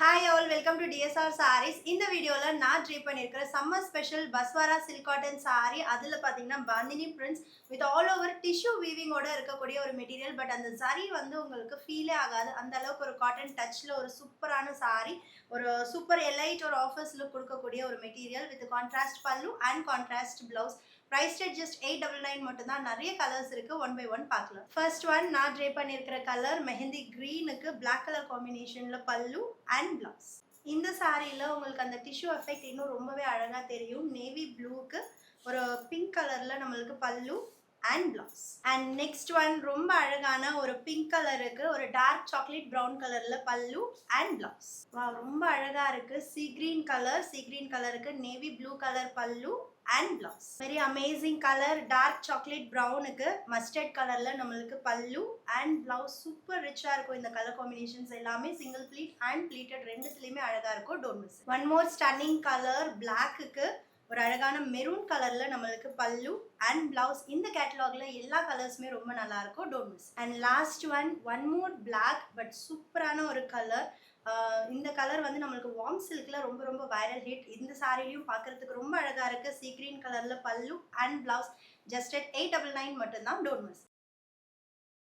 Hi all, welcome to DSR Sarees. இந்த வீடியோல நான் ட்ரீ பண்ணியிருக்கிற summer special Banswara silk cotton sari. அதில் பார்த்தீங்கன்னா bandhani prints with all over tissue வீவிங்கோட இருக்கக்கூடிய ஒரு மெட்டீரியல். பட் அந்த சரி வந்து உங்களுக்கு ஃபீலே ஆகாது. அந்த அளவுக்கு ஒரு காட்டன் டச்சில் ஒரு சூப்பரான சாரி, ஒரு சூப்பர் எலைட் ஒரு ஆஃபர்ஸ் லுக் கொடுக்கக்கூடிய ஒரு material with contrast pallu and contrast blouse. Price rate just 899 மட்டும்தான். நிறைய கலர்ஸ் இருக்கு, ஒன் பை ஒன் பார்க்கலாம். ஃபர்ஸ்ட் ஒன் நான் ட்ரே பண்ணியிருக்கிற கலர் மெஹந்தி க்ரீனுக்கு பிளாக் கலர் காம்பினேஷன்ல பல்லு அண்ட் பிளவுஸ். இந்த சாரியில் உங்களுக்கு அந்த டிஷ்யூ எஃபெக்ட் இன்னும் ரொம்பவே அழகாக தெரியும். நேவி ப்ளூக்கு ஒரு பிங்க் கலரில் நம்மளுக்கு pallu and blouse. And next one ரொம்ப அழகான ஒரு பிங்க் கலருக்கு ஒரு டார்க் சாக்லேட் ப்ரௌன் கலரில் பல்லு அண்ட் பிளவுஸ். வா, ரொம்ப அழகாக இருக்குது. சீ கிரீன் கலருக்கு navy blue colour pallu and blouse. Very amazing colour. Dark chocolate ப்ரௌனுக்கு மஸ்டர்ட் கலர்ல நம்மளுக்கு பல்லு அண்ட் பிளவுஸ். சூப்பர் ரிச்சா இருக்கும். இந்த கலர் காம்பினேஷன்ஸ் எல்லாமே சிங்கிள் ப்ளீட் அண்ட் ப்ளீட்டட் ரெண்டுத்துலயுமே அழகா இருக்கும். Don't miss. One more stunning colour பிளாக்குக்கு ஒரு அழகான மெரூன் கலர்ல நம்மளுக்கு பல்லு அண்ட் பிளவுஸ். இந்த கேட்டலாக்ல எல்லா கலர்ஸுமே ரொம்ப நல்லா இருக்கும். Don't miss. And last one more black but சூப்பரான ஒரு கலர். இந்த கலர் வந்து நம்மளுக்கு வார்ம் சில்க்ல ரொம்ப ரொம்ப வைரல் ஹிட். இந்த சாரிலையும் பார்க்கறதுக்கு ரொம்ப அழகா இருக்கு. சீ கிரீன் கலர்ல பல்லு அண்ட் பிளவுஸ். ஜஸ்ட் at 899 மட்டும்தான். Don't miss.